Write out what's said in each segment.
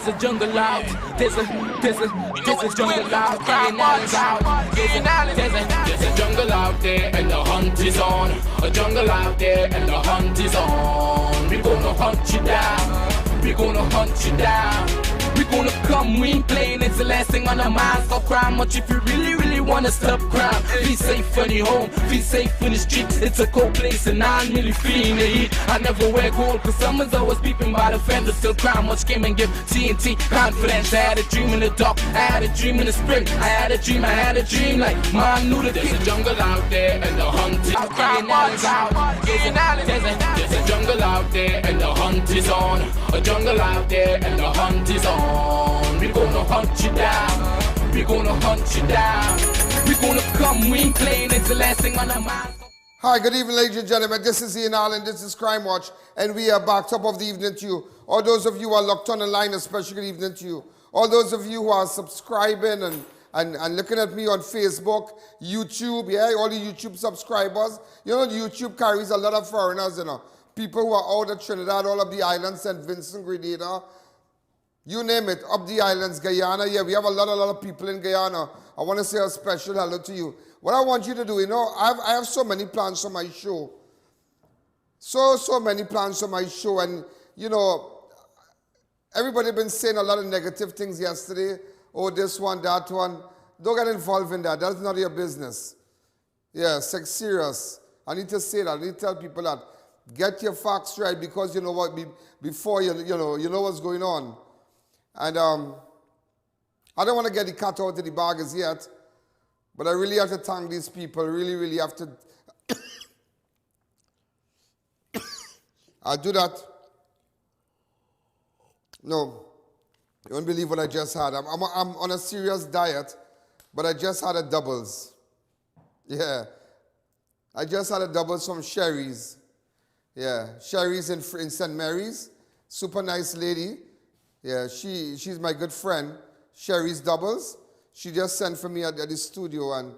there's a jungle out. There's a jungle out. There's a jungle out there and the hunt is on. A jungle out there and the hunt is on. We gonna hunt you down. We gonna hunt you down. We gonna come, we ain't playing, it's the last thing on our minds. Stop crime much if you really wanna stop crime. Be safe in your home, be safe in the street. It's a cold place and I'm really feeling the heat. I never wear gold cause someone's always peeping by the fender. Still crime much came and give TNT confidence. I had a dream in the dark, I had a dream in the spring. I had a dream like mom knew that there's a jungle out there and the hunt is on. There's a jungle out there and the hunt is on. A jungle out there and the hunt is on. We gonna hunt you down. We gonna hunt you down. We gonna come, we ain't playing, it's the last thing on our minds. Hi, good evening, ladies and gentlemen. This is Ian Allen, this is Crime Watch, and we are back. Top of the evening to you. All those of you who are locked on the line, a special good evening to you. All those of you who are subscribing and looking at me on Facebook, YouTube, yeah, all the YouTube subscribers. You know, YouTube carries a lot of foreigners, you know. People who are out of Trinidad, all of the islands, St. Vincent, Grenada, you name it, up the islands, Guyana. Yeah, we have a lot of people in Guyana. I want to say a special hello to you. What I want you to do, you know, I have so many plans for my show. So many plans for my show. And, you know, everybody been saying a lot of negative things yesterday. Oh, this one, that one. Don't get involved in that. That's not your business. Yeah, sex serious. I need to say that. I need to tell people that. Get your facts right because you know what, before you know what's going on. And I don't want to get the cat out of the bag as yet, but I really have to thank these people. Really have to. I'll do that. No, you won't believe what I just had. I'm on a serious diet, but I just had a doubles. Yeah, I just had a doubles from Sherry's. Yeah, Sherry's in St. Mary's. Super nice lady. Yeah, she's my good friend. Sherry's Doubles. She just sent for me at the studio and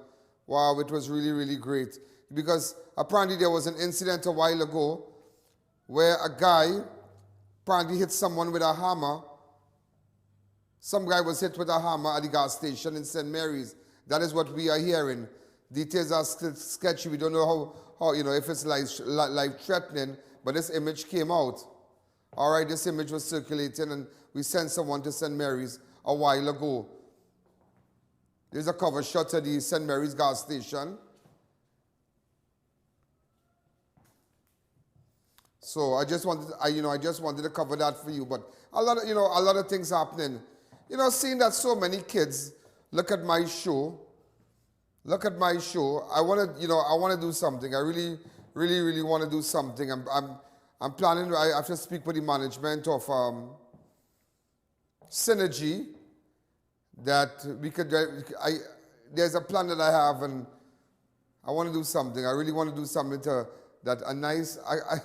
wow, it was really great. Because apparently there was an incident a while ago where a guy apparently hit someone with a hammer. Some guy was hit with a hammer at the gas station in St. Mary's. That is what we are hearing. Details are still sketchy. We don't know how you know, if it's life-threatening, but this image came out. All right, this image was circulating, and we sent someone to St. Mary's a while ago. There's a cover shot at the St. Mary's gas station. So I just wanted to cover that for you. But a lot of things happening. You know, seeing that so many kids look at my show. Look at my show. I want to do something. I really want to do something. I'm planning. I have to speak with the management of Synergy. That we could. There's a plan that I have, and I want to do something. I really want to do something that a nice. I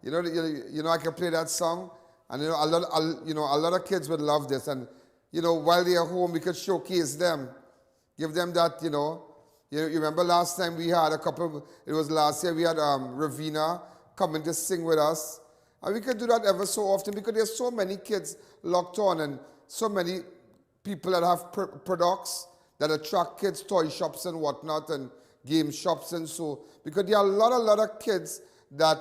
can play that song, and a lot of kids would love this, and while they're home, we could showcase them, give them that. You remember last time we had it was last year, we had Ravina coming to sing with us. And we could do that ever so often because there's so many kids locked on and so many people that have products that attract kids, toy shops and whatnot and game shops and so. Because there are a lot of kids that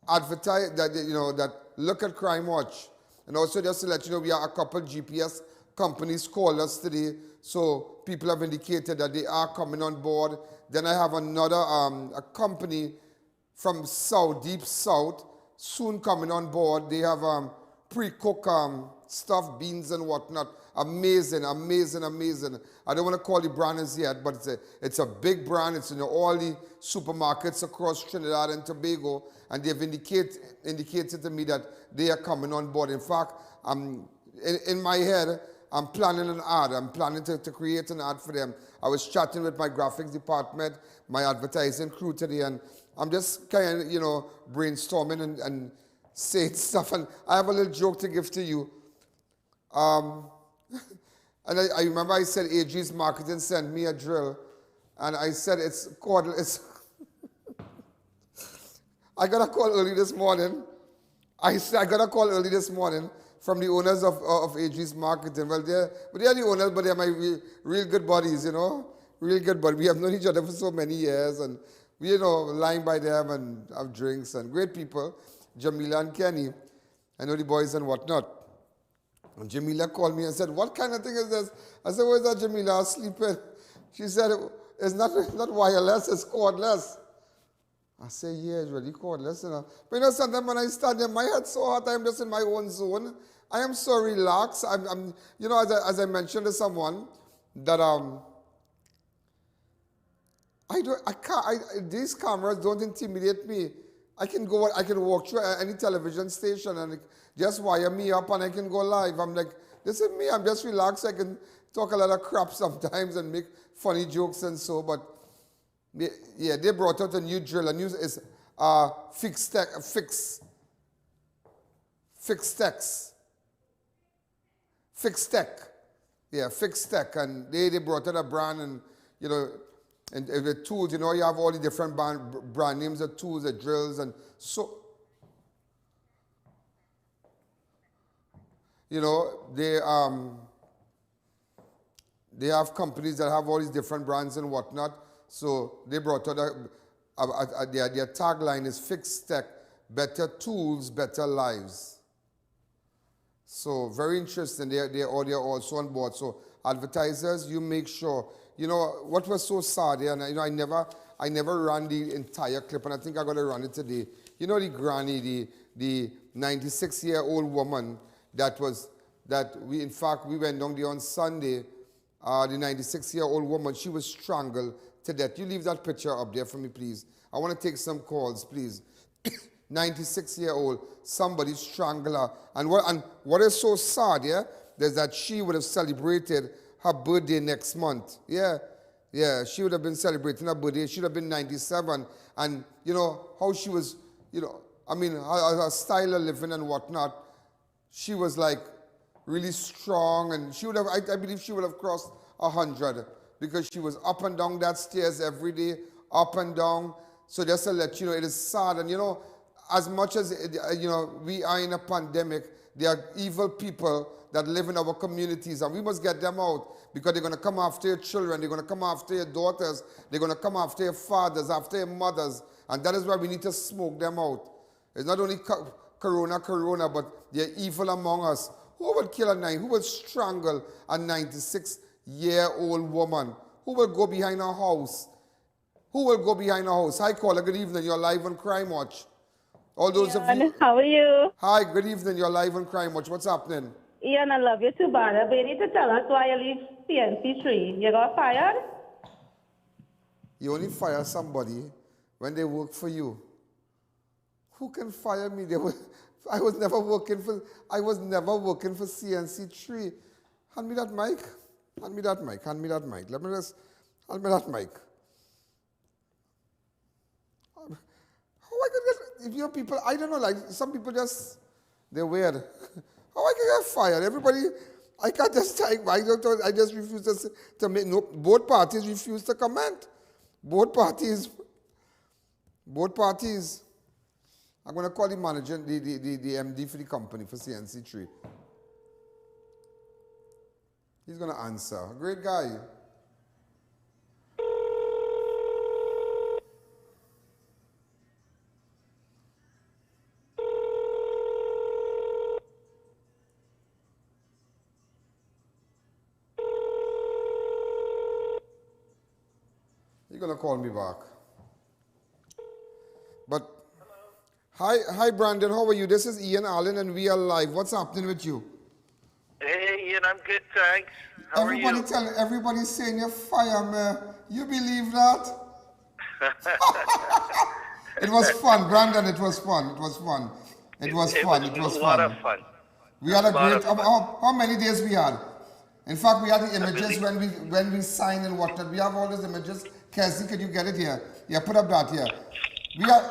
advertise, that look at Crime Watch. And also just to let you know, we have a couple GPS companies called us today. So people have indicated that they are coming on board. Then I have another a company from deep south, soon coming on board. They have pre-cooked stuffed beans and whatnot. Amazing. I don't want to call the brand as yet, but it's a big brand. It's in all the supermarkets across Trinidad and Tobago, and they've indicated to me that they are coming on board. In fact, in my head, I'm planning an ad. I'm planning to create an ad for them. I was chatting with my graphics department, my advertising crew today, and I'm just kind of, brainstorming and saying stuff. And I have a little joke to give to you. And I remember I said AG's Marketing sent me a drill, and I said it's I got a call early this morning. I got a call early this morning from the owners of AG's Marketing. Well, they are the owners, but they're my real good buddies, you know, real good buddies. We have known each other for so many years, and we, you know, lying by them and have drinks, and great people, Jamila and Kenny. I know the boys and whatnot. And Jamila called me and said, what kind of thing is this? I said, where's that, Jamila? I was sleeping. She said, it's not wireless, it's cordless. I say, yeah, it's really cordless, you know. But you know, sometimes when I stand there, my head's so hot, I'm just in my own zone. I am so relaxed. I'm you know, as I mentioned to someone, that these cameras don't intimidate me. I can walk through any television station and just wire me up and I can go live. I'm like, this is me, I'm just relaxed. I can talk a lot of crap sometimes and make funny jokes and so, but yeah, they brought out a new drill. A new is fixed tech. Yeah, fixed tech. And they brought out a brand, and you know, and the tools. You know, you have all the different brand names of tools, the drills, and so. You know, they have companies that have all these different brands and whatnot. So they brought out their tagline is fixed tech, better tools, better lives. So very interesting. They're also on board. So advertisers, you make sure. You know what was so sad here, and you know I never ran the entire clip, and I think I'm gonna run it today. You know the granny, the 96-year-old woman that we went down there on Sunday. The 96-year-old woman, she was strangled to death. You leave that picture up there for me, please. I want to take some calls, please. 96-year-old, somebody strangled her. And what is so sad, yeah, is that she would have celebrated her birthday next month. Yeah, she would have been celebrating her birthday. She would have been 97. And, you know, how she was, you know, I mean, her style of living and whatnot, she was like really strong. And she would have, I believe she would have crossed 100. Because she was up and down that stairs every day, up and down. So just to let you know, it is sad. And you know, as much as, you know, we are in a pandemic, there are evil people that live in our communities, and we must get them out, because they're going to come after your children, they're going to come after your daughters, they're going to come after your fathers, after your mothers, and that is why we need to smoke them out. It's not only corona, but they're evil among us. Who would kill who would strangle a 96-year-old woman? Who will go behind her house? Who will go behind her house? Hi, caller. Good evening. You're live on Crime Watch. All those Ian, of you. How are you? Hi. Good evening. You're live on Crime Watch. What's happening? Ian, I love you too, brother. But you need to tell us why you leave CNC3. You got fired? You only fire somebody when they work for you. Who can fire me? I was never working for CNC3. Hand me that mic. Hand me that mic. Hand me that mic. Hand me that mic. How I could get, if you people, I don't know, like some people just, they're weird. How I can get fired? Everybody, I can't just take, I just refuse to make, no, both parties refuse to comment. Both parties. I'm going to call the manager, the MD for the company for CNC3. He's going to answer. Great guy. He's going to call me back. But hi Brandon, how are you? This is Ian Alleyne and we are live. What's happening with you? Hey Ian, I'm good, thanks. How are you? Everybody's saying you're fired, man. You believe that? It was fun, Brandon. It was fun. It was fun. It was a lot of fun. We had a great. How many days we had? In fact, we had the images when we signed and whatnot. We have all those images. Cassie, can you get it here? Yeah, put up that here.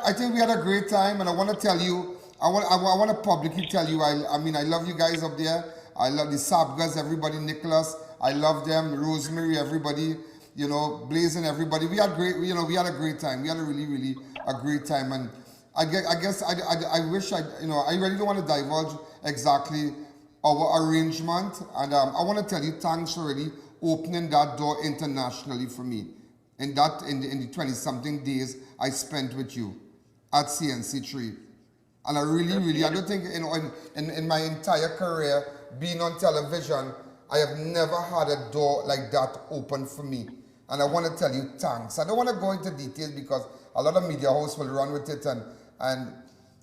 I think we had a great time, and I want to tell you, I want to publicly tell you, I mean, I love you guys up there. I love the Sabgas, everybody, Nicholas. I love them, Rosemary, everybody, you know, Blazing, everybody. We had a great time. We had a really a great time, and I guess I wish I really don't want to divulge exactly our arrangement, and I want to tell you thanks for really opening that door internationally for me. In the 20-something days I spent with you at CNC3. And I really, I don't think, you know, in my entire career, being on television, I have never had a door like that open for me. And I want to tell you thanks. I don't want to go into details because a lot of media hosts will run with it, and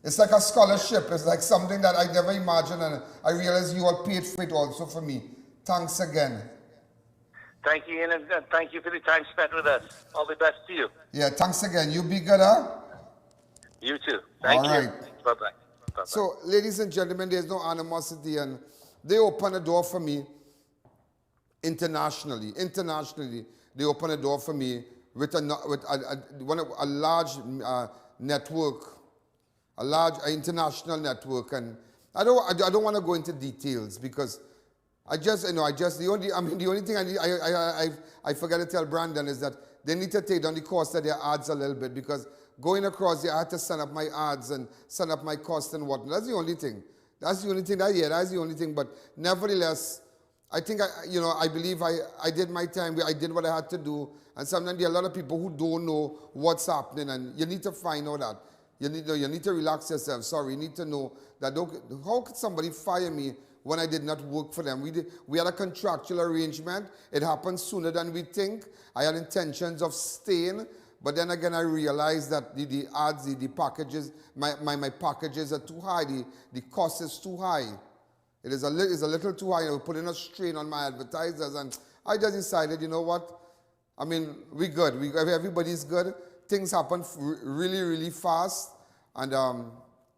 it's like a scholarship. It's like something that I never imagined, and I realize you all paid for it also for me. Thanks again. Thank you, Ian, and thank you for the time spent with us. All the best to you. Yeah, thanks again. You be good, huh? You too. Thank you. All right. Bye-bye. Bye-bye. So, ladies and gentlemen, there's no animosity, and they open a door for me internationally. Internationally, they open a door for me with a large network, a large international network, and I don't want to go into details because the only thing I forgot to tell Brandon is that they need to take down the cost of their ads a little bit, because going across there, I had to send up my ads and send up my cost and whatnot. That's the only thing. That's the only thing. That's the only thing. But nevertheless, I think I believe I did my time. I did what I had to do. And sometimes there are a lot of people who don't know what's happening, and you need to find out that. You need to relax yourself. Sorry, you need to know that how could somebody fire me when I did not work for them? We had a contractual arrangement. It happened sooner than we think. I had intentions of staying, but then again I realized that the ads, the packages, my packages are too high. The cost is too high. It is a little too high. We're putting a strain on my advertisers, and I just decided, you know what? I mean, we're good. Everybody's good. Things happen really, really fast, and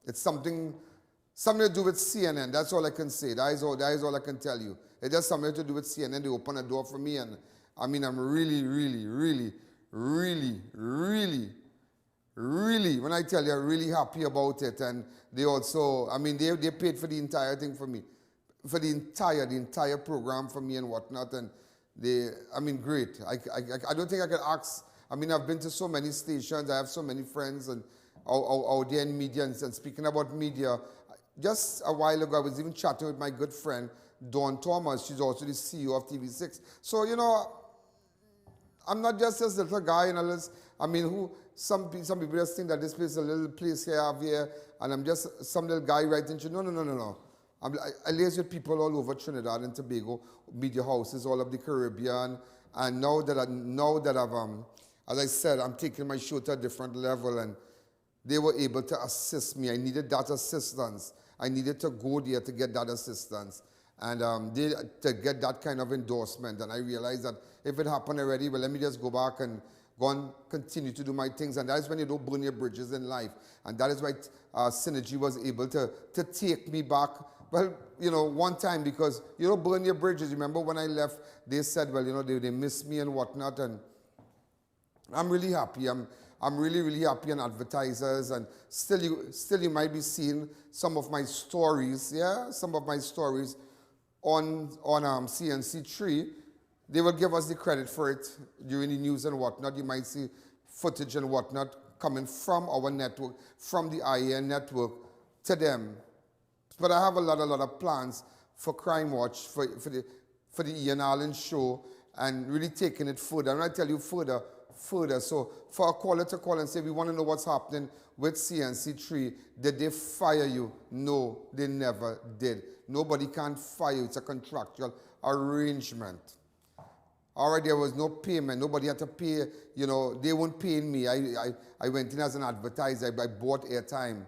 it's something to do with CNN. That's all I can say. That is all I can tell you. It's just something to do with CNN. They open a door for me, and I mean, I'm really, really, really, really, really, really, when I tell you, I'm really happy about it. And they also, I mean, they paid for the entire thing for me, for the entire program for me and whatnot. And great. I don't think I could ask. I mean, I've been to so many stations. I have so many friends and out there in media. And speaking about media, just a while ago, I was even chatting with my good friend, Dawn Thomas. She's also the CEO of TV6. So, you know, I'm not just this little guy, some people just think that this place is a little place here, and I'm just some little guy writing. No. I liaise with people all over Trinidad and Tobago, media houses, all of the Caribbean, and now that I've, as I said, I'm taking my show to a different level, and they were able to assist me. I needed that assistance. I needed to go there to get that assistance, and to get that kind of endorsement. And I realized that if it happened already, well, let me just go back and go and continue to do my things. And that is when you don't burn your bridges in life. And that is why Synergy was able to take me back. Well, you know, one time, because you don't burn your bridges. Remember when I left, they said, well, you know, they miss me and whatnot. And I'm really happy. I'm really, really happy, and advertisers, and still you might be seeing some of my stories, some of my stories on CNC3. They will give us the credit for it during the news and whatnot. You might see footage and whatnot coming from our network, from the IAN network to them. But I have a lot of plans for Crime Watch, for the Ian Alleyne show, and really taking it further. And I tell you further. So for a caller to call and say, we want to know what's happening with CNC3, did they fire you? No, they never did. Nobody can fire you. It's a contractual arrangement. All right, there was no payment. Nobody had to pay. You know, they weren't paying me. I went in as an advertiser. I bought airtime.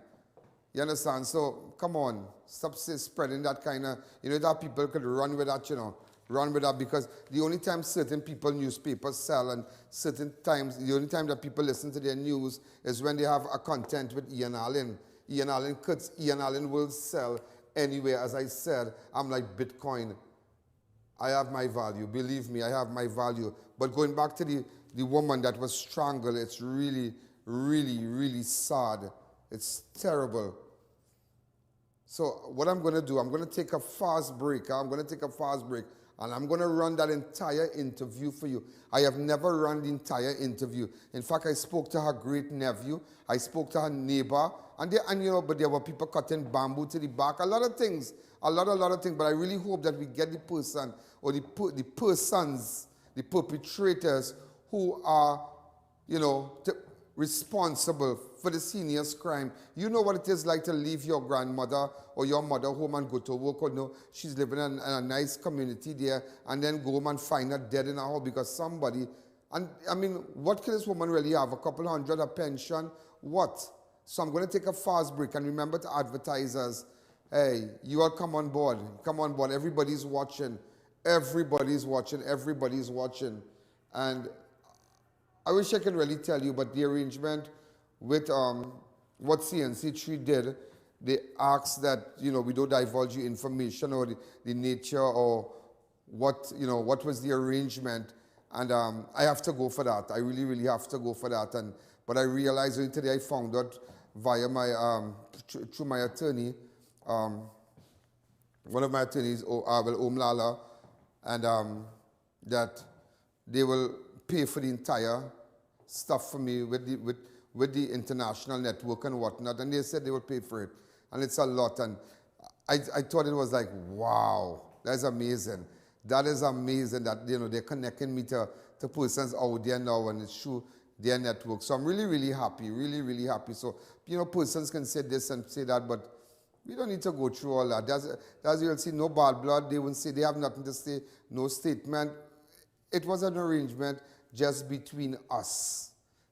You understand? So come on, stop spreading that kind of, you know, that people could run with that, you know. Run with that, because the only time certain people newspapers sell, and certain times, the only time that people listen to their news is when they have a content with Ian Alleyne. Ian Alleyne will sell anywhere. As I said, I'm like Bitcoin. I have my value. Believe me, I have my value. But going back to the woman that was strangled, it's really, really, really sad. It's terrible. So what I'm going to do, I'm going to take a fast break. And I'm going to run that entire interview for you. I have never run the entire interview. In fact, I spoke to her great nephew. I spoke to her neighbor. And you know, but there were people cutting bamboo to the back. A lot of things. A lot of things. But I really hope that we get the person or the persons, the perpetrators who are, you know, responsible for the seniors' crime. You know what it is like to leave your grandmother or your mother home and go to work, or no, she's living in a nice community there, and then go home and find her dead in her house because somebody, and I mean, what can this woman really have? A couple hundred a pension? What? So I'm going to take a fast break, and remember to advertisers, hey, you all come on board, everybody's watching, everybody's watching, and I wish I could really tell you, but the arrangement with what CNC3 did, they asked that, you know, we don't divulge you information or the nature or what, you know, what was the arrangement. And I have to go for that. I really have to go for that. But I realized only today I found out via my, through my attorney, one of my attorneys, Omlala, and that they will pay for the entire stuff for me with the international network and whatnot, and they said they would pay for it, and it's a lot, and I thought it was like, wow, that's amazing. That is amazing that, you know, they're connecting me to persons out there now, and it's through their network. So I'm really happy, really happy. So, you know, persons can say this and say that, but we don't need to go through all that. As you'll see, no bad blood. They won't say, they have nothing to say, no statement. It was an arrangement just between us.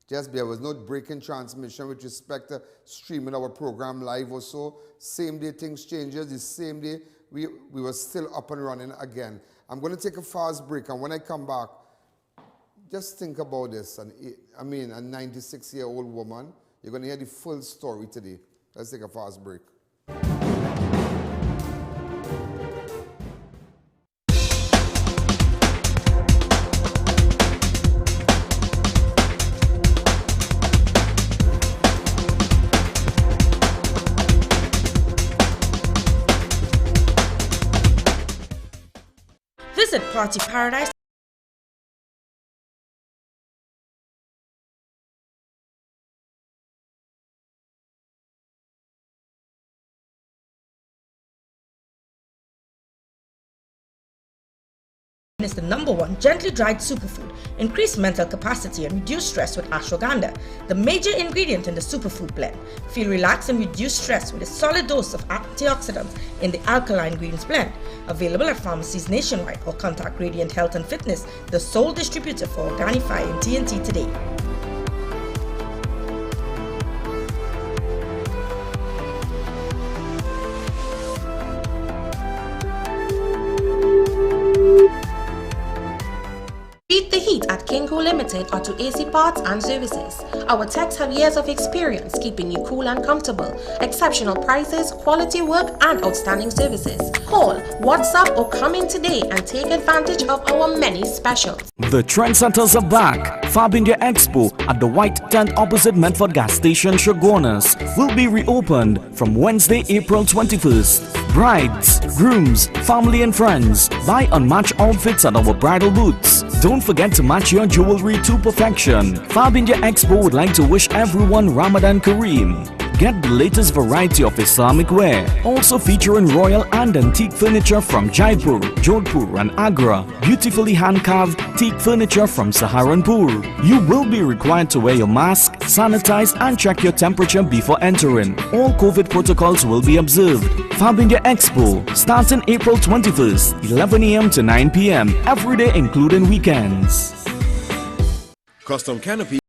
There was no breaking transmission with respect to streaming our program live or so. Same day things changes. The same day we were still up and running again. I'm going to take a fast break, and when I come back, just think about this. I mean, a 96-year-old woman. You're going to hear the full story today. Let's take a fast break. Visit Party Paradise is the #1 gently dried superfood. Increase mental capacity and reduce stress with ashwagandha, the major ingredient in the superfood blend. Feel relaxed and reduce stress with a solid dose of antioxidants in the alkaline greens blend. Available at pharmacies nationwide, or contact Radiant Health and Fitness, the sole distributor for Organifi and TNT today. Beat the heat at Kinko Limited Auto AC Parts and Services. Our techs have years of experience keeping you cool and comfortable. Exceptional prices, quality work, and outstanding services. Call, WhatsApp, or come in today and take advantage of our many specials. The trendsetters are back. Fab India Expo at the White Tent opposite Medford Gas Station, Shogunas, will be reopened from Wednesday, April 21st. Brides, grooms, family and friends, buy unmatched outfits at our bridal booths. Don't forget to match your jewelry to perfection. Fab India Expo would like to wish everyone Ramadan Kareem. Get the latest variety of Islamic wear, also featuring royal and antique furniture from Jaipur, Jodhpur and Agra, beautifully hand-carved teak furniture from Saharanpur. You will be required to wear your mask, sanitize and check your temperature before entering. All COVID protocols will be observed. Fab India Expo, starting April 21st, 11 a.m. to 9 p.m. every day including weekends. Custom Canopy.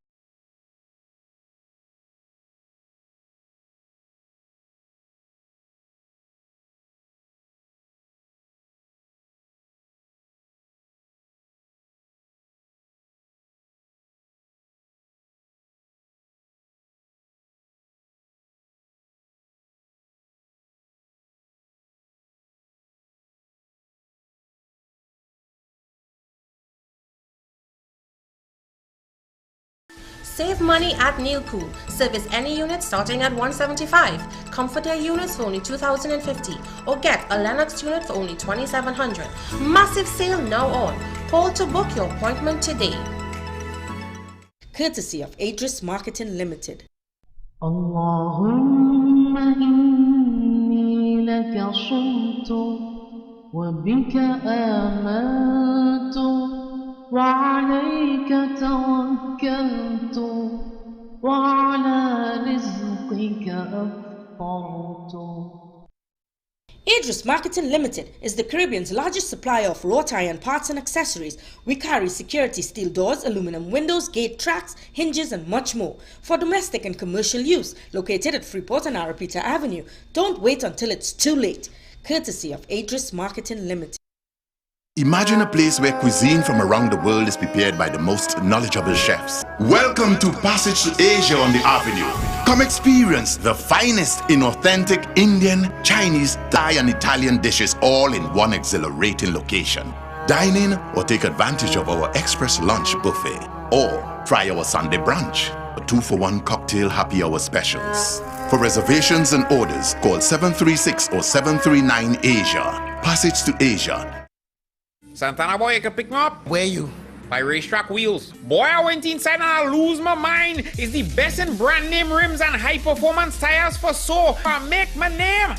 Save money at Neilpool. Service any unit starting at $175. Comforter units for only $2,050. Or get a Lennox unit for only $2,700. Massive sale now on. Call to book your appointment today. Courtesy of Adris Marketing Limited. Allahumma inni laka sumtu wa bika amantu وعليك توكلت وعلى رزقك أفطرت. Adris Marketing Limited is the Caribbean's largest supplier of wrought iron parts and accessories. We carry security steel doors, aluminum windows, gate tracks, hinges and much more for domestic and commercial use. Located at Freeport and Arapita Avenue. Don't wait until it's too late. Courtesy of Adris Marketing Limited. Imagine a place where cuisine from around the world is prepared by the most knowledgeable chefs. Welcome to Passage to Asia on the Avenue. Come experience the finest in authentic Indian, Chinese, Thai and Italian dishes all in one exhilarating location. Dine in or take advantage of our express lunch buffet or try our Sunday brunch, a 2-for-1 cocktail happy hour specials. For reservations and orders, call 736 or 739 Asia. Passage to Asia. Santana boy, you can pick me up. Where you? By Racetrack Wheels. Boy, I went inside and I lose my mind. It's the best in brand name rims and high performance tires for so I make my name.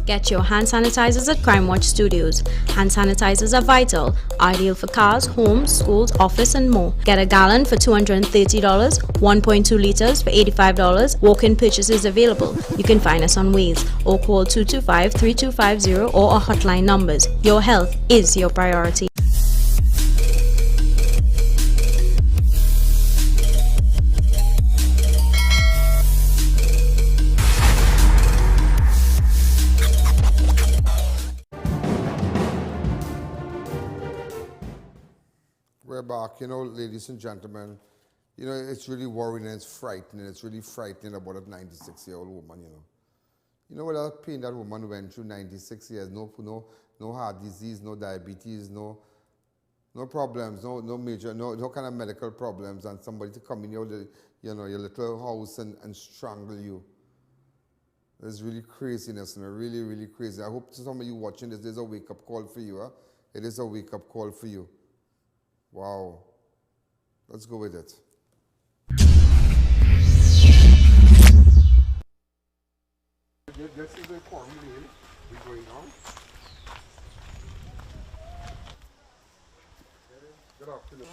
Get your hand sanitizers at Crime Watch Studios. Hand sanitizers are vital, ideal for cars, homes, schools, office and more. Get a gallon for $230, 1.2 liters for $85. Walk-in purchases available. You can find us on Waze or call 225-3250 or our hotline numbers. Your health is your priority. We're back, you know, ladies and gentlemen. You know, it's really worrying and it's frightening. It's really frightening about a 96-year-old woman, you know. You know what else pain that woman went through 96 years? No heart disease, no diabetes, no problems, no kind of medical problems, and somebody to come in your little house and strangle you. It's really craziness, you know, really, really crazy. I hope some of you watching this, there's a wake-up call for you. Huh? It is a wake-up call for you. Wow. Let's go with it. This is the quarantine we're going on. Good afternoon.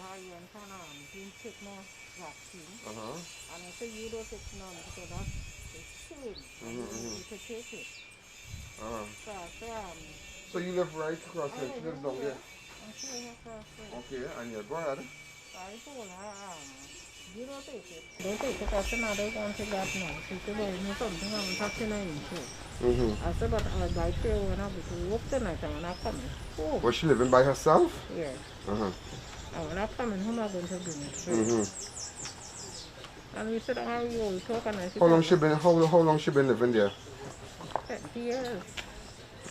So you live right across the street down there? Okay, and you're go ahead. Was she living by herself? Yeah. Uh-huh. When I come in home, I'm going to bring it. And we said, how you talk? And I said, how long she been living there? 20 years.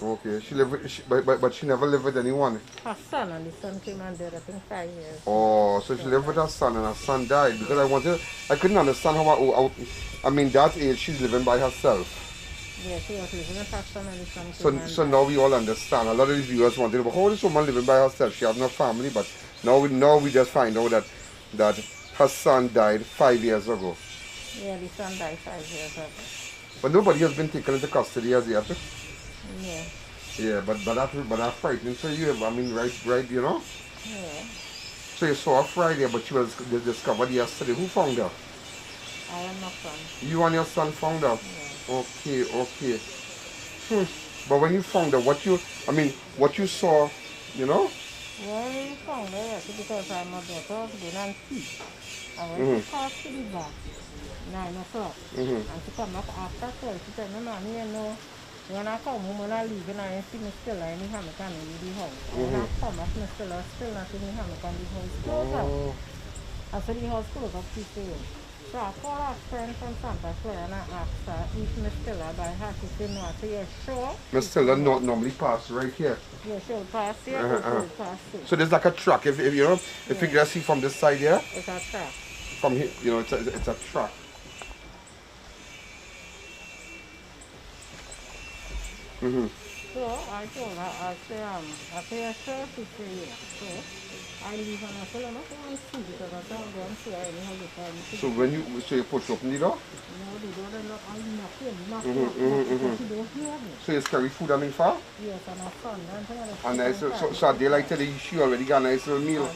Okay, but she never lived with anyone. Her son and the son came and there, I think 5 years. Oh, so she lived with her son and her son died because I couldn't understand how that age she's living by herself. Yeah, she was living with her son and the son came So now we all understand. A lot of these viewers wanted to know, how is this woman living by herself? She has no family, but now we just find out that her son died 5 years ago. Yeah, the son died 5 years ago. But nobody has been taken into custody as yet. Yeah. Yeah, but that's frightening for you. I mean, right, you know? Yeah. So you saw her Friday, but she was discovered yesterday. Who found her? I am my son. You and your son found her? Yeah. Okay. But when you found her, what you saw, you know? Well, we found her because I'm a daughter of the and see. I went to talk to the back, 9 o'clock. And she come back after 12. She said, no, mommy, you know. When I come home, when I leave, and I see me still, I need to come in the house. When I come, I see me still not in the house, and the house closed up. I said the house closed up 2 days. So I called a friend from Santa Clara and I asked her if Miss Stella by her. She said no. I said, yeah, sure. Miss Stella not normally pass right here. Yeah, she'll pass here or she'll pass here. So there's like a track. If you know, if you can see from this side here. It's a track. From here, you know, it's a track. So I told her, I say, sure, she said, yeah. So I leave and I said, I'm not going to see because I can't go and see her anyhow because So when you push open the door? No, the door is not nothing. She don't hear me. So you carry food and far? Yes, and her son. And nice, so they like today she already got a nice little meal.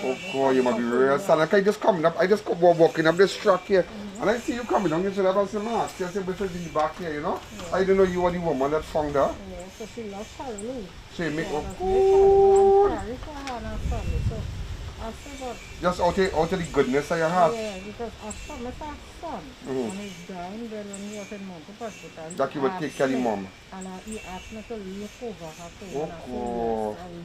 Oh God, you must be real sad. Like I just coming up, I just come walking up this track here. And I see you coming down, you should have some mask. You should be back here, you know? I didn't know you were the woman that found her. Yeah, so she loves Charlie. So you make up. Just out of the goodness of your heart. Yeah, because our son, and he's dying there when he was in Mountain Hospital. That you would take care of the mom. And he asked me to look over her food. Oh God.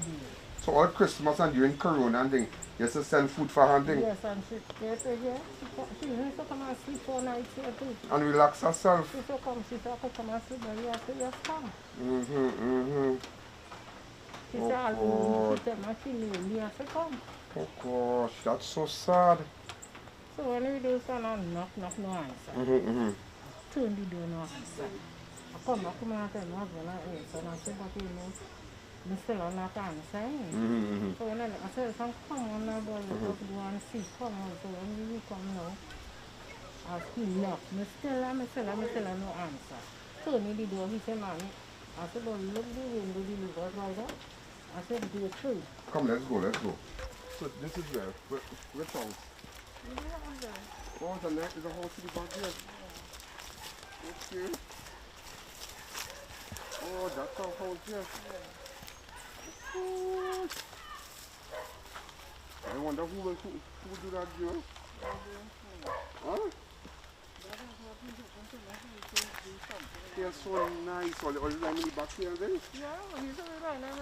So all Christmas and during Corona and thing, you used to send food for her and thing? Yes, and she used to come and sleep 4 nights here too. And relax herself? She used to come and sleep, but I said, yes, come. She said, I'll be she I said, come. Oh gosh, that's so sad. So when we do so, no answer. Turn the door, no answer. I come back to my house and I said, but you know, I'm still not answering. So when I said, come on now, boy, let us go and see, come on. So when we come now, I still knock. I'm still no answer. Turn the door, he said, Mommy. I said, but look the window, the liver right there. I said, go through. Come, let's go. So this is where? Which house? Oh, the neck is a house to the back here. Okay. Oh, that's our house here. Oh. I wonder who will do that, Joe? Huh? They're so nice. All the line in the back here, then? Yeah, he's already now.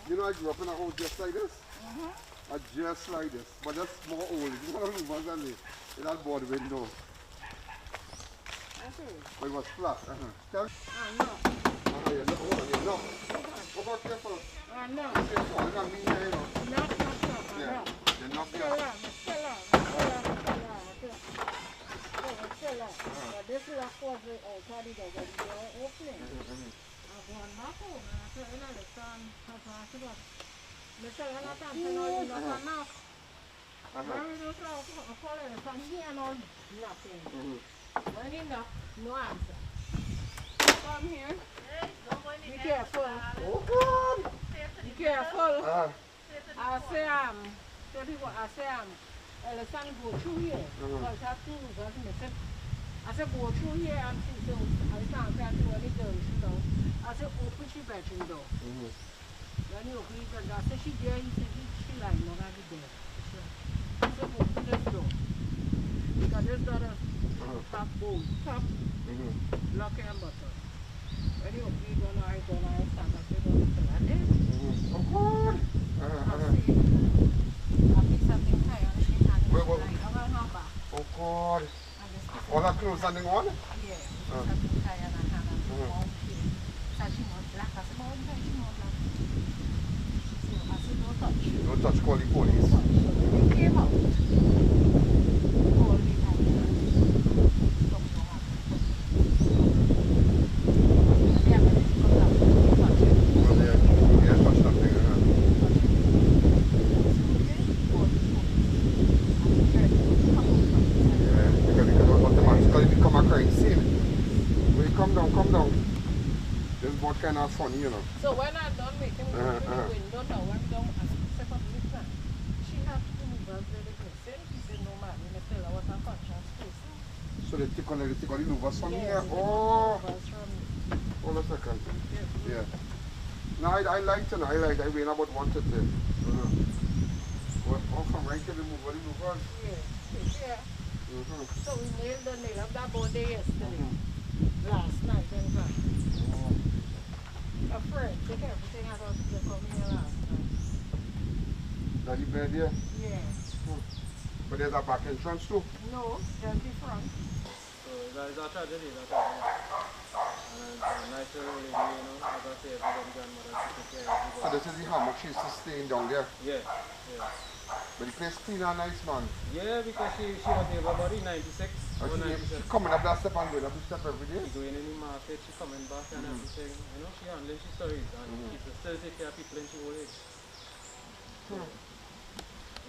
You know, I grew up in a house just like this. Just like this, but that's more old. You know what I mean? In that board window. But it was flat. Tell me. No. No. Go back here first. No. You got me here, you know. No. You're not there. This is a quarter outside the door opening. I've gone back home and I said, you know, the son has asked about Mr. Jonathan, you know, you know, enough. When we do so, I call it the son here and all, nothing. When he knock, no answer. Come here. Be careful. Oh, God. Be careful. I say, the son go through here. Because I have to, I said, go through here and see. So I can't tell you when it goes, you know. I said, open the bedroom door. When you open the door, I said, she there. He said, she like, no, I'll be there. I said, open this door. Because this door is top bolt, top, lock and button. When you open the door, I stand. I said, go to that there. Oh, God. I see. I see something high on the hand. Oh, God. All that clothes standing on? Yeah. Something high on the hand. She was black. I said, oh, she was black. So I said, don't touch. Don't touch, call the police. They came out. Call the Come down. This boat kind of funny, you know. So when I done making the window, now I'm down and second listen. She had to move on to the person. She said, no, man, I tell her what her conscience is. So they take on the louvers from here. Oh, hold a second. Yeah. No, I like to know. I weigh about 150. Oh, from right to the louvers. Yeah. So we nailed the nail of that boat there yesterday. Last night in fact. Afraid. Take everything out of the coming last time. That the bed here? Yeah. But there's a back entrance too? No, just the front. So that's a tragedy, that's a and a nice little lady, you know, as I say, everybody grandmother to take care of everybody. So this is the hammock she's staying down there? Yeah, yeah. But the place clean and nice, man. Yeah, because she was neighbor body 96. Oh, she coming up that step and going up the step every day? She going in the market, she coming back and everything. You know, she handling she stories and she still take care of people in she old age.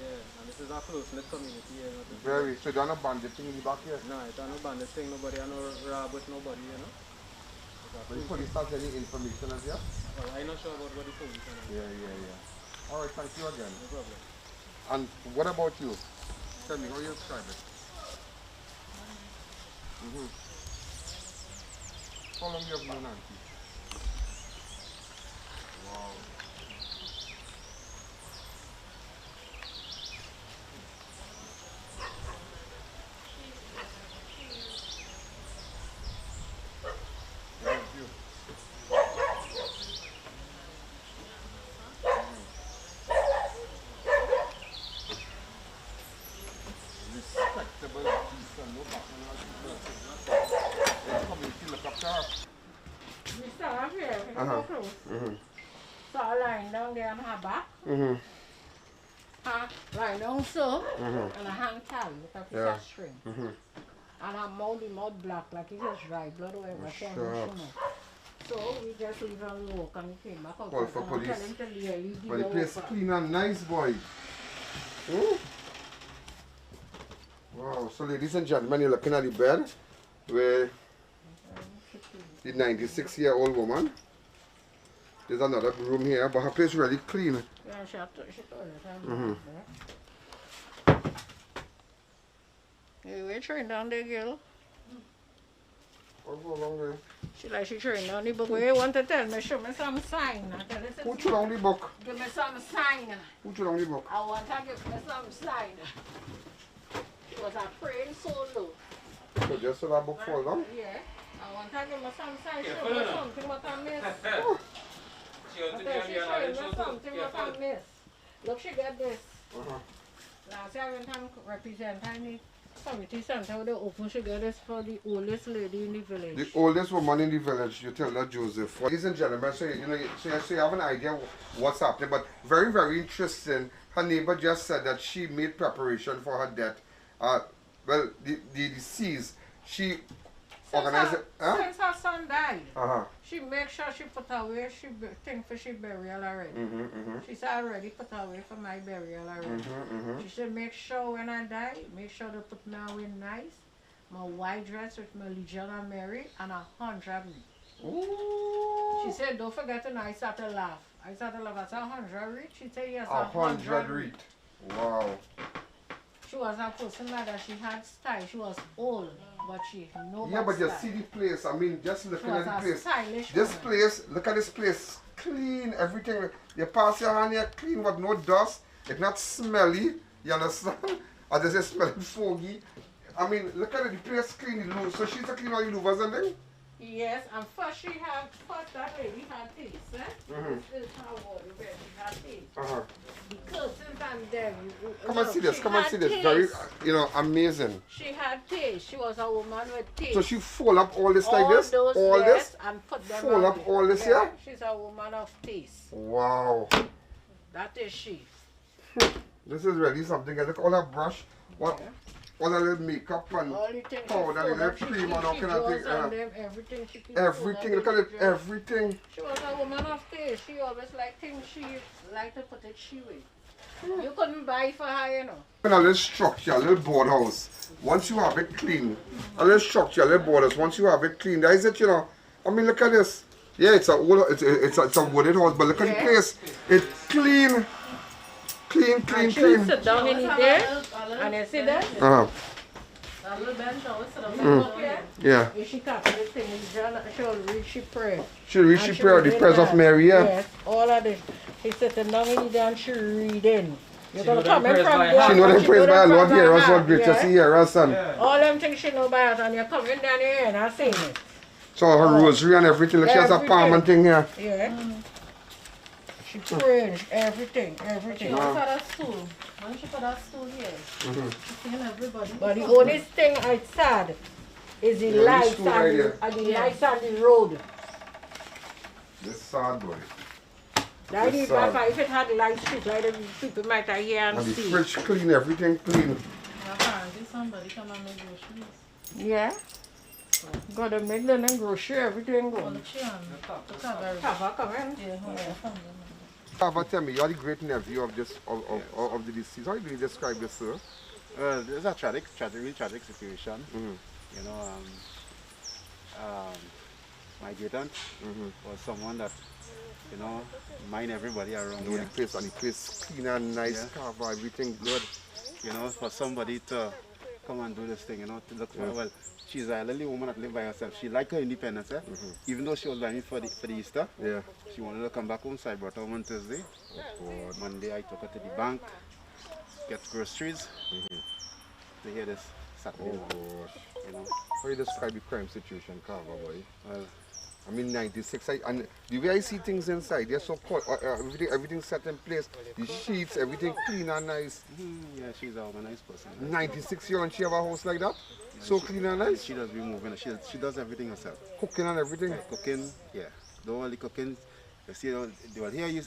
Yeah, and this is a close-knit community here. Very. So there's no bandit thing in the back here? No, it's no bandit thing, nobody, I no rob with nobody, you know. But the police has any information as yet? Well, I'm not sure about what the police are. Yeah. Alright, thank you again. No problem. And what about you? Tell me, how you describe it? How long you have known Auntie? Wow. So I lying down there on her back. Lying down so, and a hand tie with a piece of string. And her mouth black like it just dry blood or whatever. So we just leave her walk and we came back out. Call for police. But the place clean and nice, boy. Wow, so ladies and gentlemen, you're looking at the bed where the 96-year-old woman. There's another room here, but her place is really clean. Yeah, she told us. Hey, we're trained down there, girl. What's so long there? She trained down the book. Where you want to tell me? Show me some sign. Who threw down the book? Give me some sign. Who threw down the book? I want to give me some sign. She was praying so low. So just so that book fall down? Yeah. I want to give me some sign. Show me something what I missed. She showed me something what I missed. Look, she got this. Last year when I'm representing the community center, they open, she got this for the oldest lady in the village. The oldest woman in the village, UTILDA Joseph. Ladies and gentlemen, so you have an idea what's happening, but very, very interesting. Her neighbor just said that she made preparation for her death. Well, the deceased, she organized it. Since her son died, she make sure she put away thing for she burial already. She said, I already put away for my burial already. She said, make sure when I die, make sure they put me away nice. My white dress with my Legion of Mary and 100 wreath. She said, don't forget, and I started to laugh. I said 100 wreath? She said, yes, 100 wreath. Wow. She was a person like that. She had style. She was old, but she no. Yeah, but style. you see the place. I mean, just looking at the place. Stylish This woman. place, look at this place. Clean, everything. You pass your hand here, clean, but no dust. It's not smelly. You understand? Or does it smell foggy? I mean, look at it. The place clean. The louvers. So she's a clean all the louvers and then? Yes, and first that lady had this, This is how water where she had this. Because since I'm there, Come and see this. Come and see this. Very, amazing. She had taste. She was a woman with taste. So she fold up all this like this? Those All this? and put them Fold up all this here? She's a woman of taste. Wow. That is she. This is really something. Look at all that brush. What? All that little makeup and powder, little cream and all kind of thing. Everything she could everything, look at it, everything. She was a woman of taste. She always liked things she liked to put it she way. You couldn't buy for her, you know. A little structure, a little board house. Once you have it clean, a little structure, a little board house. Once you have it clean, that is it, I mean, look at this. Yeah, it's a wooden house, but look at the place. It's clean. Clean. Sit down in there, and you see that? A little bench, yeah. If she cut the thing, she'll read she prayer. She'll read she prayer, the prayers of Mary, yeah? Yes, all of this. She's sitting down in there and she reading. You're going to come in from there. She know them praise by her Lord here, us all great to see here, us son. All them things she know by her, and you're coming down here and I sing it. So her rosary and everything, like she has a palm and thing here. Yeah. She prayed everything. She always had a stool. When she put that stool here, she's seeing everybody. But the only thing I sad is the lights and the lights on the road. This sad boy. That is why if it had lights, people might have here and the see. fridge clean, everything clean. Apparently somebody come and make groceries. Yeah. Gotta make them grocery, everything go. On the chair and the cover. Come in. Kava, tell me, you are the great nephew of this of the deceased. How do you describe this, sir? Well, it's a tragic situation. You know, my great aunt was someone that, you know, mind everybody around here. The place clean and nice, Kava, everything good. You know, for somebody to come and do this thing, you know, to look for, well, she's an elderly woman that lives by herself. She liked her independence, even though she was planning for the Easter. Yeah. She wanted to come back home, so I brought her home on Thursday. Monday I took her to the bank, get groceries, to hear this Saturday. Oh gosh. You know. How do you describe the crime situation, Kava, boy? Well, I mean, 96, and the way I see things inside, they're so cold, everything set in place, the sheets, everything clean and nice. Yeah, she's a nice person. 96-year-old and she have a house like that? So clean and nice? She does be moving, she does everything herself. Cooking and everything? Cooking, yeah. The only cooking, you see, well, here,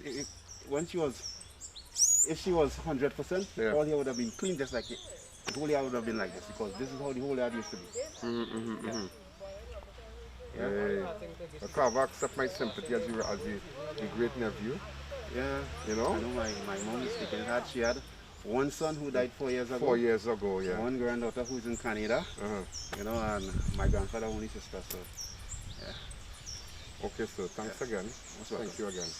when she was, if she was 100%, all here would have been clean just like it. The whole yard would have been like this, because this is how the whole yard used to be. Yeah. Kava, accept my sympathy as the great nephew. Yeah. You know? I know my mom is speaking that she had one son who died 4 years ago. 4 years ago, yeah. One granddaughter who's in Canada. You know, and my grandfather only sister, so yeah. Okay, sir. Thanks again. Thank you again.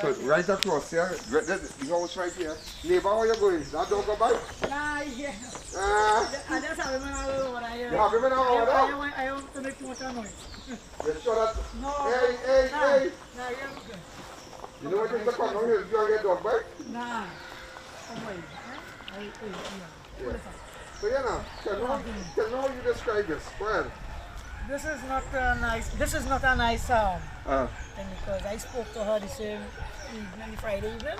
So right across here, the house right here. Neighbor, how you going? That dog go by? Nah, yeah. I just have him in our order. You have him in our order? I want to make too much noise. You sure that? No. Hey. Nah, you're okay. You know what is the problem here? You get dog bite? Nah. Come on. Yeah. So yeah, now, tell me how you describe this. Go ahead. This is not a nice. This is not a nice thing because I spoke to her the same evening, Friday evening.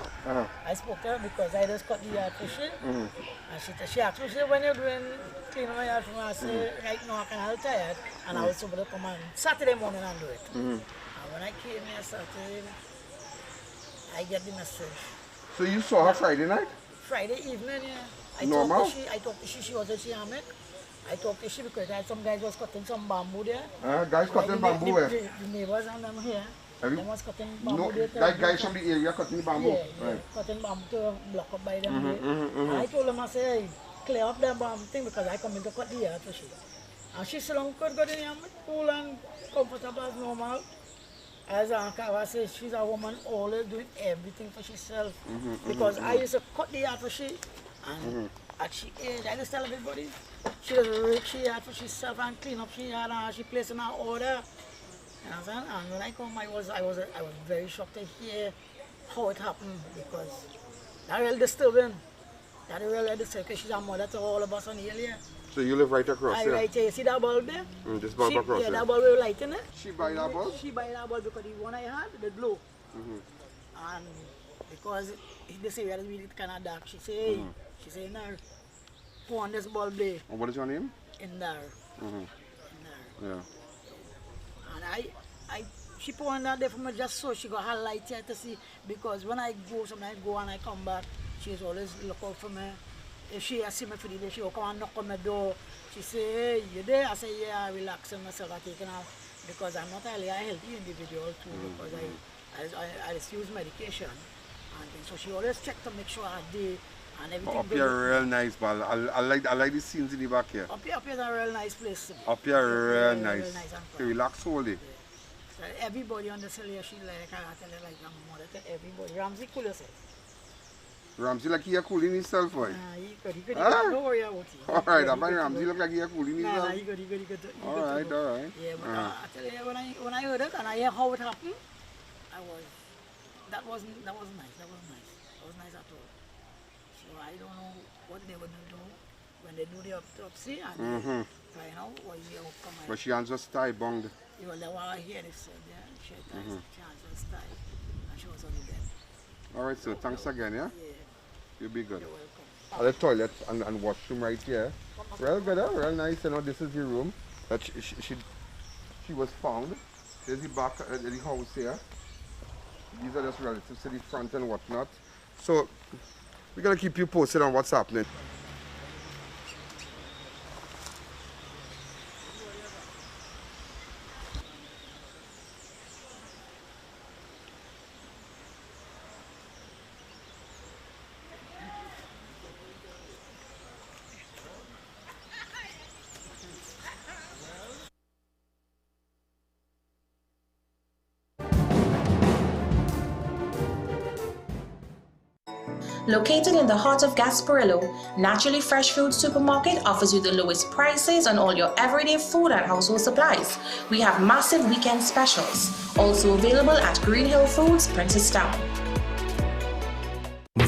I spoke to her because I just cut the yard fishing, and she asked me, when you're doing cleaning my yard for me, I say right now I can have tired, and I was able to come on Saturday morning and do it. And when I came here Saturday, I get the message. So you saw her Friday night? Friday evening, yeah. Normal? I talked to she was a Siamic. I talked to she because some guys was cutting some bamboo there. Guys cutting bamboo where? The neighbors and them here. They was cutting bamboo there. Guys from the area cutting bamboo? Yeah, right. Cutting bamboo to block up by them here. And I told them, I said, hey, clear up that bamboo thing because I come in to cut the yard for she. And she said, could go in here, cool and comfortable as normal. As Kava says, she's a woman always doing everything for herself. Because I used to cut the yard for she. And at she age, I just tell everybody, she does rake she yard for herself and clean up she yard and she placed in her order. You know what I'm saying? And when I come, I was very shocked to hear how it happened because that's really disturbing. That's really disturbing because she's a mother to all of us on here. So you live right across here? Right here. See that bulb there? This bulb across here? Yeah, that bulb we were lighting it. She buy that bulb? She buy that bulb because the one I had, the blue. And because this area is really kind of dark, she say, hey, she say, no, put on this bulb there. What is your name? In there. Yeah. And she put on that there for me just so she got her light here to see because when I go, sometimes I go and I come back, she's always look out for me. If she has seen me for the day, she will come and knock on my door. She say, hey, you there? I say, yeah, relaxing myself, I'm taking off because I'm not really a healthy individual too because I just use medication. And so she always check to make sure I did and everything. Up here real nice, but I like the scenes in the back here. Up here is a real nice place. Up here real nice. You relax wholly. Yeah. So everybody on the cell here, she like I tell her like I'm mother to everybody. Ramsey cool yourself. Ramsey like he cooling himself, boy. He could. Don't worry about it. Alright, I Ramsey look like he cooling himself. He could. Alright. Yeah, but I tell you when I heard it and I hear how it happened, that was nice. That was nice at all. So I don't know what they would do when they do the autopsy and find out what the outcome is. But she hands just tie bunged. You will never hear this, yeah? She had chance to style, and she was only there. All right, so thanks again, yeah? Yeah. You'll be good. The toilet and washroom right here. Real good, huh? Real nice. You know, this is the room that she was found. There's the back of the house here. These are just relatives to the front and whatnot. So we're gonna keep you posted on what's happening. Located in the heart of Gasparillo, Naturally Fresh Food Supermarket offers you the lowest prices on all your everyday food and household supplies. We have massive weekend specials, also available at Green Hill Foods, Princestown.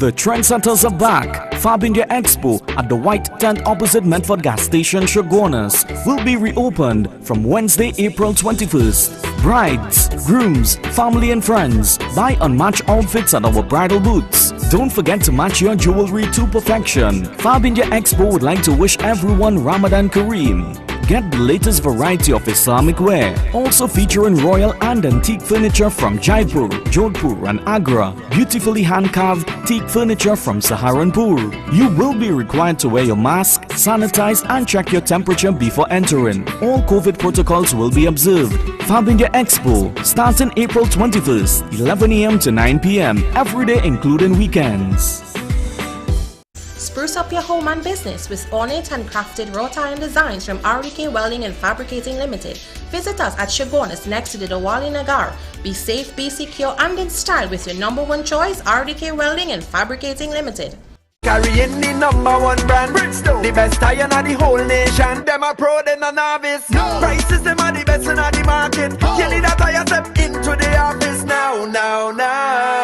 The trendsetters are back. Fab India Expo at the White Tent opposite Medford Gas Station, Shogunas, will be reopened from Wednesday, April 21st. Brides, grooms, family and friends, buy unmatched outfits at our bridal booths. Don't forget to match your jewelry to perfection. Fab India Expo would like to wish everyone Ramadan Kareem. Get the latest variety of Islamic wear, also featuring royal and antique furniture from Jaipur, Jodhpur and Agra, beautifully hand-carved teak furniture from Saharanpur. You will be required to wear your mask, sanitize and check your temperature before entering. All COVID protocols will be observed. Fab India Expo, starting April 21st, 11 AM to 9 PM, every day including weekends. Spruce up your home and business with ornate and crafted wrought iron designs from RDK Welding and Fabricating Limited. Visit us at Shogunas next to the Dawali Nagar. Be safe, be secure and in style with your #1 choice, RDK Welding and Fabricating Limited. Carrying the #1 brand, Bridgestone, the best iron of the whole nation. Them a pro, them a novice. No. Prices them are the best in the market. You need a tire step into the office now.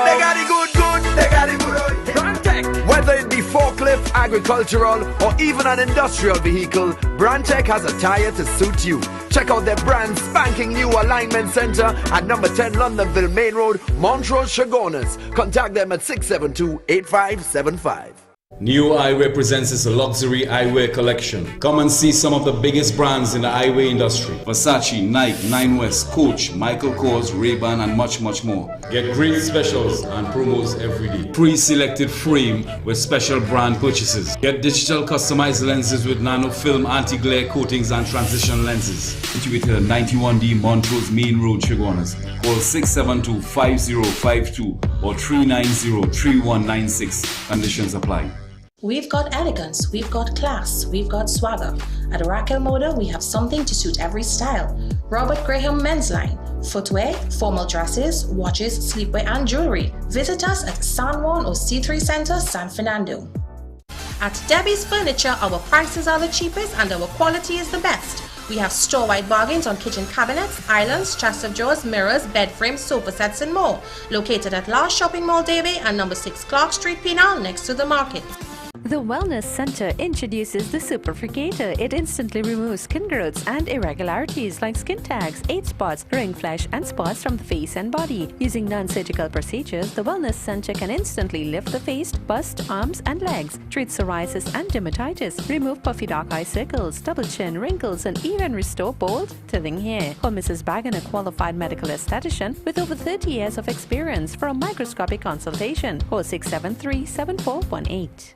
They got the good, they got the good. Whether it be forklift, agricultural, or even an industrial vehicle, Brandtech has a tire to suit you. Check out their brand spanking new alignment center at number 10 Londonville Main Road, Montrose, Shogunas. Contact them at 672-8575. New Eyewear presents its luxury eyewear collection. Come and see some of the biggest brands in the eyewear industry. Versace, Nike, Nine West, Coach, Michael Kors, Ray-Ban and much more. Get great specials and promos every day. Pre-selected frame with special brand purchases. Get digital customized lenses with nano film anti-glare coatings and transition lenses. Situated at 91D Montrose Main Road, Shogunas. Call 672-5052 or 390-3196. Conditions apply. We've got elegance, we've got class, we've got swagger. At Raquel Moda, we have something to suit every style. Robert Graham Men's Line, footwear, formal dresses, watches, sleepwear and jewelry. Visit us at San Juan or C3 Center, San Fernando. At Debbie's Furniture, our prices are the cheapest and our quality is the best. We have store-wide bargains on kitchen cabinets, islands, chest of drawers, mirrors, bed frames, sofa sets and more. Located at Last Shopping Mall, Davie and number 6 Clark Street, Penal, next to the market. The Wellness Center introduces the Superfricator. It instantly removes skin growths and irregularities like skin tags, age spots, ring flesh and spots from the face and body. Using non-surgical procedures, the Wellness Center can instantly lift the face, bust, arms and legs, treat psoriasis and dermatitis, remove puffy dark eye circles, double chin, wrinkles and even restore bald, thinning hair. Call Mrs. Bagan, a qualified medical esthetician with over 30 years of experience for a microscopic consultation. Call 673-7418.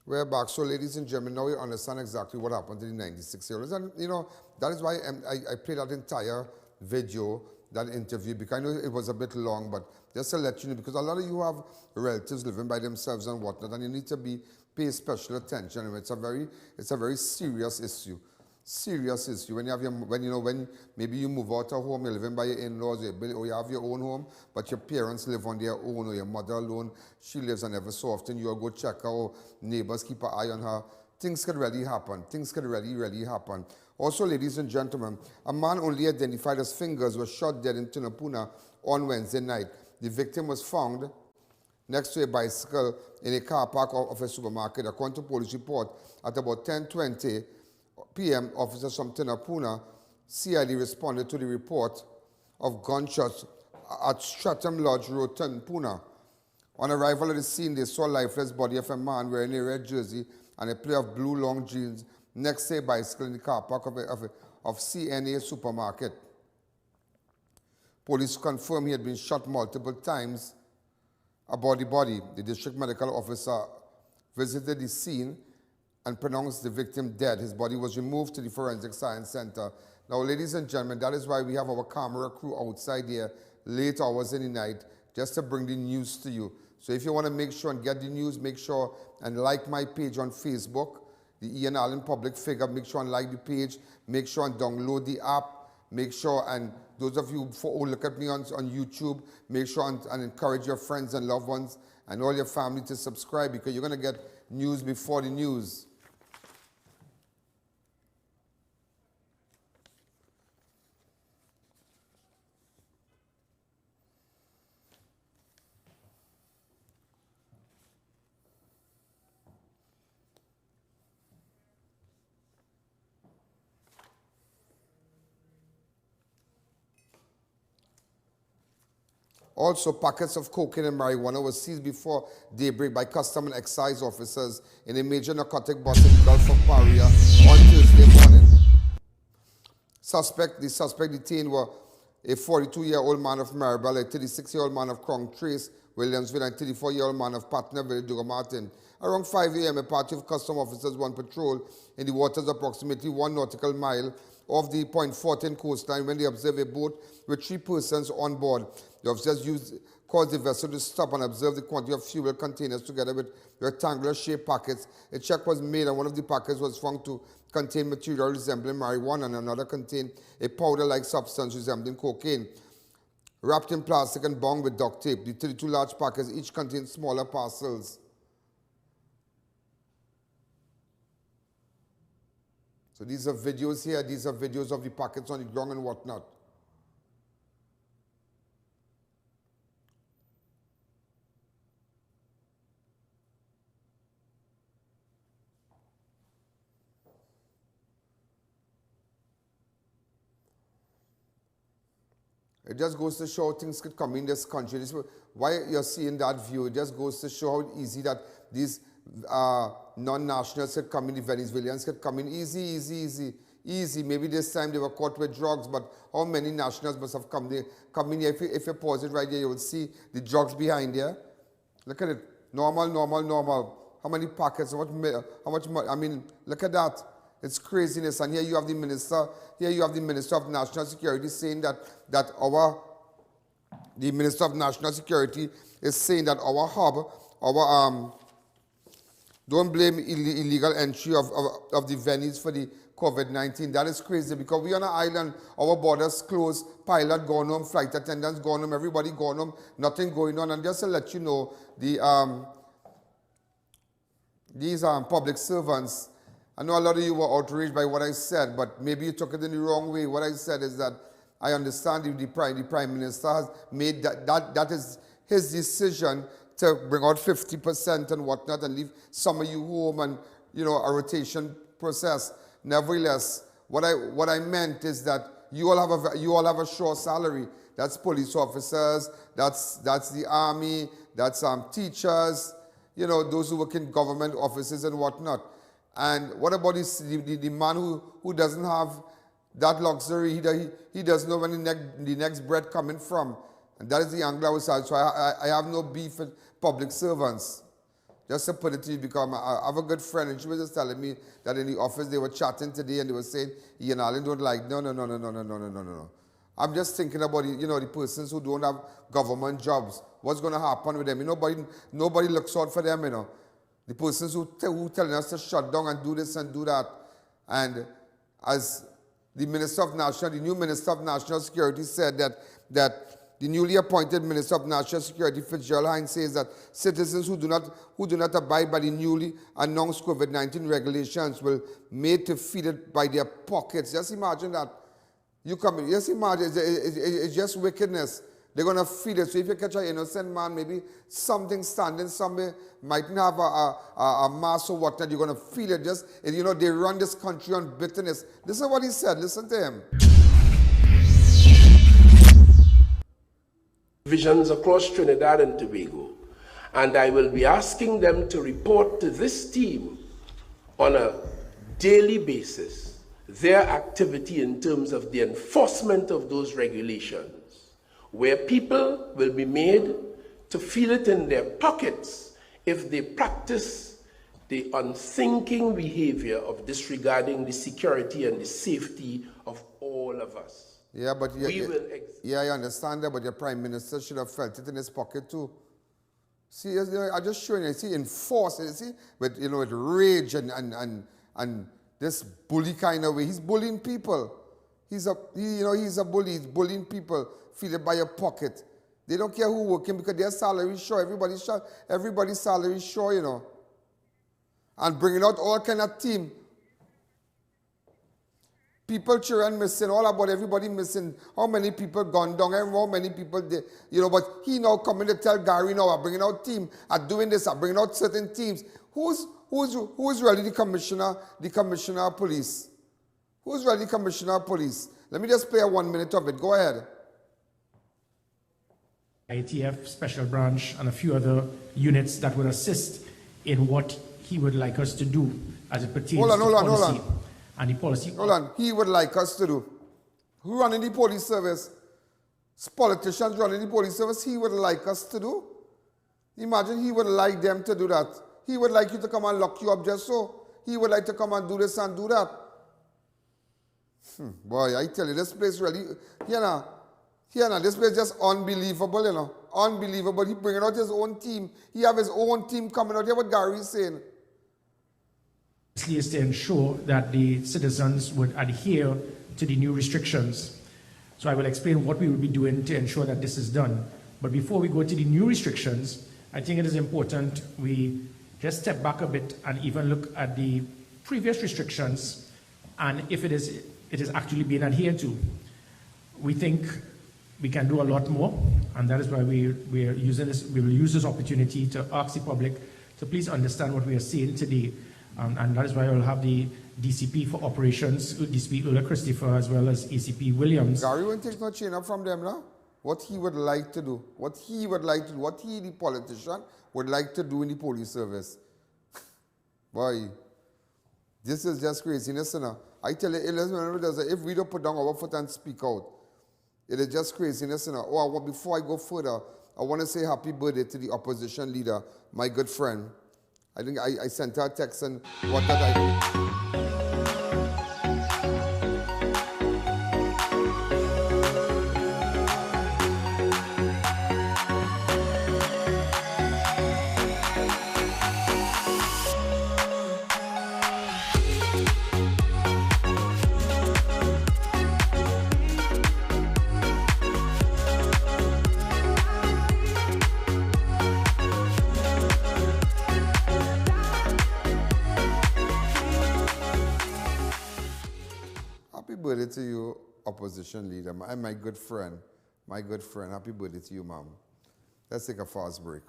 We're back. So, ladies and gentlemen, now you understand exactly what happened to the 96-year-olds. And, you know, that is why I played that entire video, that interview, because I know it was a bit long, but just to let you know, because a lot of you have relatives living by themselves and whatnot, and you need to pay special attention. It's a very serious issue. serious issue. When you have your, when maybe you move out of home, you're living by your in-laws, or you have your own home, but your parents live on their own, or your mother alone, she lives, and every so often you'll go check her, or neighbors keep an eye on her. Things could really happen. Things could really happen. Also, ladies and gentlemen, a man only identified as Fingers was shot dead in TUNAPUNA on Wednesday night. The victim was found next to a bicycle in a car park of a supermarket. According to police report, at about 10:20 p.m., officers from TUNAPUNA CID responded to the report of gunshots at Stratham Lodge Road, TUNAPUNA. On arrival at the scene, they saw a lifeless body of a man wearing a red jersey and a pair of blue long jeans next to a bicycle in the car park of CNA supermarket. Police confirmed he had been shot multiple times about the body. The district medical officer visited the scene and pronounced the victim dead. His body was removed to the Forensic Science Center. Now, ladies and gentlemen, that is why we have our camera crew outside here late hours in the night just to bring the news to you. So if you want to make sure and get the news, make sure and like my page on Facebook, the Ian Allen Public Figure. Make sure and like the page. Make sure and download the app. Make sure, and those of you who look at me on YouTube, make sure and encourage your friends and loved ones and all your family to subscribe, because you're going to get news before the news. Also, packets of cocaine and marijuana were seized before daybreak by custom and excise officers in a major narcotic bust in the Gulf of PARIA on Thursday morning. The suspect detained were a 42-year-old man of Maribel, a 36-year-old man of Crown Trace, Williamsville, and 34-year-old man of Patnaville, Dugamartin. Around 5 a.m., a party of custom officers were on patrol in the waters approximately 1 nautical mile off the Point Fortin coastline when they observed a boat with 3 persons on board. The officers caused the vessel to stop and observe the quantity of fuel containers together with rectangular-shaped packets. A check was made, and one of the packets was found to contain material resembling marijuana, and another contained a powder-like substance resembling cocaine, wrapped in plastic and bound with duct tape. The 32 large packets each contained smaller parcels. So these are videos here. These are videos of the packets on the ground and whatnot. It just goes to show how things could come in this country. This is why you're seeing that view. It just goes to show how easy that these non-nationals could come in, the Venezuelans could come in easy. Maybe this time they were caught with drugs, but how many nationals must have come in here? If you pause it right here, you will see the drugs behind here. Look at it. Normal. How many packets? How much money? I mean, look at that. It's craziness. And here you have the minister. Here you have the Minister of National Security saying the Minister of National Security is saying that our hub, don't blame illegal entry of the venues for the COVID-19. That is crazy, because we on an island, our borders closed, pilot gone home, flight attendants gone home, everybody gone home, nothing going on. And just to let you know, these public servants, I know a lot of you were outraged by what I said, but maybe you took it in the wrong way. What I said is that I understand the Prime Minister has made that is his decision to bring out 50% and whatnot and leave some of you home and, a rotation process. Nevertheless, what I meant is that you all have a sure salary. That's police officers, that's the army, that's teachers, those who work in government offices and whatnot. And what about the man who doesn't have that luxury? He doesn't know when the next bread coming from. And that is the angle I was at. So I have no beef with public servants. Just to put it to you, because I have a good friend, and she was just telling me that in the office they were chatting today and they were saying, Ian Allen don't like, no. I'm just thinking about, the persons who don't have government jobs. What's going to happen with them? Nobody looks out for them, The persons who telling us to shut down and do this and do that. And as the new Minister of National Security said that the newly appointed Minister of National Security, Fitzgerald Hines, says that citizens who do not abide by the newly announced COVID-19 regulations will made to feed it by their pockets. Just imagine that. Just imagine, it's just wickedness. They're going to feed it. So if you catch an innocent man, maybe something standing somewhere, mightn't have a mask or whatnot, you're going to feed it. Just, and you know, they run this country on bitterness. Listen to what he said. Listen to him. Divisions across Trinidad and Tobago, and I will be asking them to report to this team on a daily basis their activity in terms of the enforcement of those regulations, where people will be made to feel it in their pockets if they practice the unthinking behavior of disregarding the security and the safety of all of us. Yeah, but I understand that, but your Prime Minister should have felt it in his pocket too. See, I just showing you, see, enforce it, see, with rage and this bully kind of way. He's bullying people. He's a bully. He's bullying people. Feel it by your pocket. They don't care who working because their salary is sure. Everybody's salary is sure, you know. And bringing out all kind of team. People, children missing, all about everybody missing. How many people gone down and how many people there. You know, but he now coming to tell Gary now, I'm bringing out team, I'm doing this, I'm bringing out certain teams. Who's really the commissioner of police? Who's really commissioner of police? Let me just play 1 minute of it. Go ahead. ITF Special Branch and a few other units that would assist in what he would like us to do as it pertains to policy. And the policy. Hold on. He would like us to do. Who running the police service? Politicians running the police service. He would like us to do. Imagine he would like them to do that. He would like you to come and lock you up just so. He would like to come and do this and do that. Boy, I tell you, this place really, this place is just unbelievable, you know. Unbelievable. He bringing out his own team. He have his own team coming out here. What Gary is saying. Is to ensure that the citizens would adhere to the new restrictions. So I will explain what we will be doing to ensure that this is done. But before we go to the new restrictions, I think it is important we just step back a bit and even look at the previous restrictions and if it is actually being adhered to. We think we can do a lot more, and that is why we will use this opportunity to ask the public to please understand what we are seeing today. And that is why I will have the DCP for operations, DCP Ula Christopher, as well as ACP Williams. Gary won't take no chain up from them now. What he would like to do, what he, the politician, would like to do in the police service. Boy, this is just craziness, you know. I tell you, if we don't put down our foot and speak out, it is just craziness, you know. Before I go further, I want to say happy birthday to the opposition leader, my good friend. I think I sent her a text and what that I... To you, opposition leader, my good friend. Happy birthday to you, ma'am. Let's take a fast break.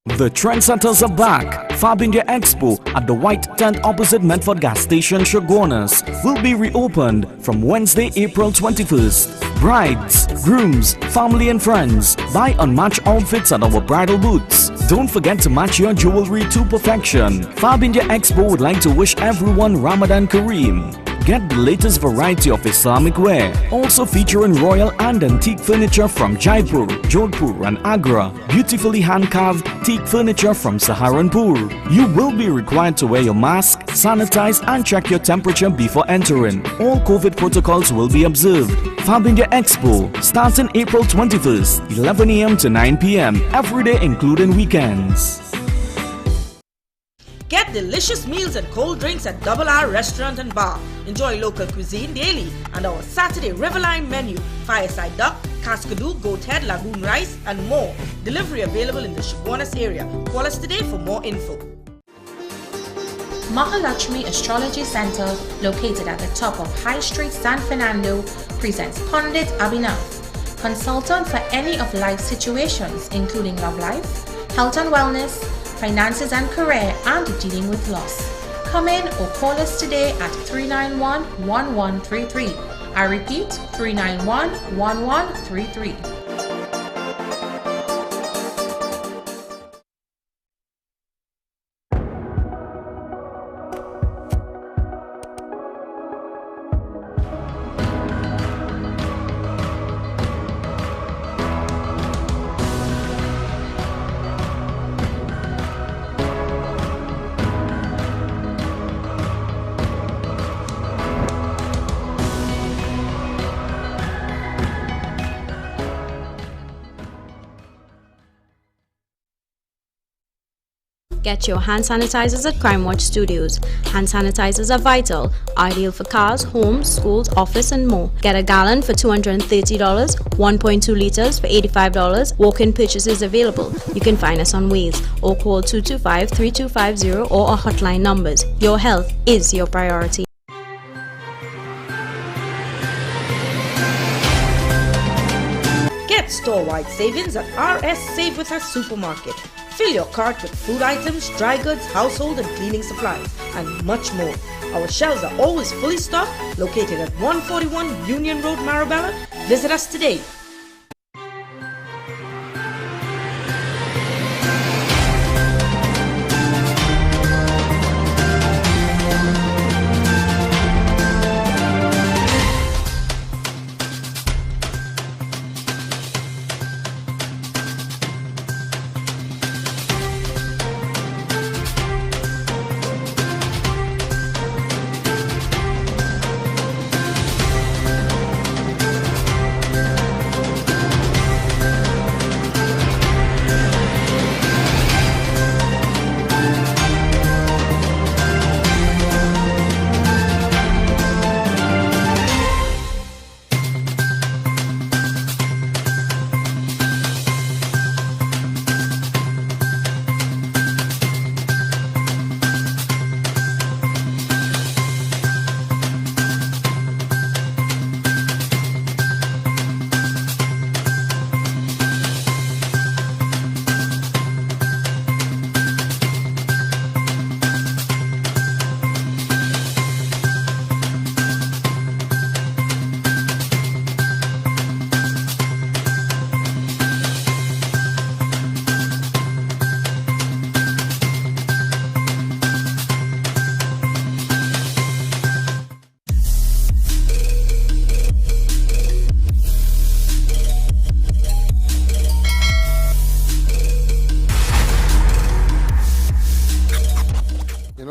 The trendsetters are back. Fab India Expo at the White Tent opposite Medford Gas Station, Shogunas, will be reopened from Wednesday, April 21st. Brides, grooms, family and friends, buy unmatched outfits at our bridal booths. Don't forget to match your jewelry to perfection. Fab India Expo would like to wish everyone Ramadan Kareem. Get the latest variety of Islamic wear, also featuring royal and antique furniture from Jaipur, Jodhpur and Agra, beautifully hand-carved teak furniture from Saharanpur. You will be required to wear your mask, sanitize and check your temperature before entering. All COVID protocols will be observed. Fab India Expo, starting April 21st, 11 a.m. to 9 p.m. every day including weekends. Get delicious meals and cold drinks at Double R Restaurant and Bar. Enjoy local cuisine daily and our Saturday Riverline menu, fireside duck, cascadoo, goat head, lagoon rice and more. Delivery available in the Chaguanas area. Call us today for more info. Mahalakshmi Astrology Center, located at the top of High Street, San Fernando, presents Pandit Abhinav, consultant for any of life situations including love life, health and wellness, finances and career, and dealing with loss. Come in or call us today at 391-1133. I repeat, 391-1133. Get your hand sanitizers at Crime Watch Studios. Hand sanitizers are vital, ideal for cars, homes, schools, office and more. Get a gallon for $230, 1.2 liters for $85. Walk-in purchases available. You can find us on Waze or call 225-3250 or our hotline numbers. Your health is your priority. Get store-wide savings at RS Save With Us Supermarket. Fill your cart with food items, dry goods, household and cleaning supplies, and much more. Our shelves are always fully stocked, located at 141 Union Road, Marabella. Visit us today.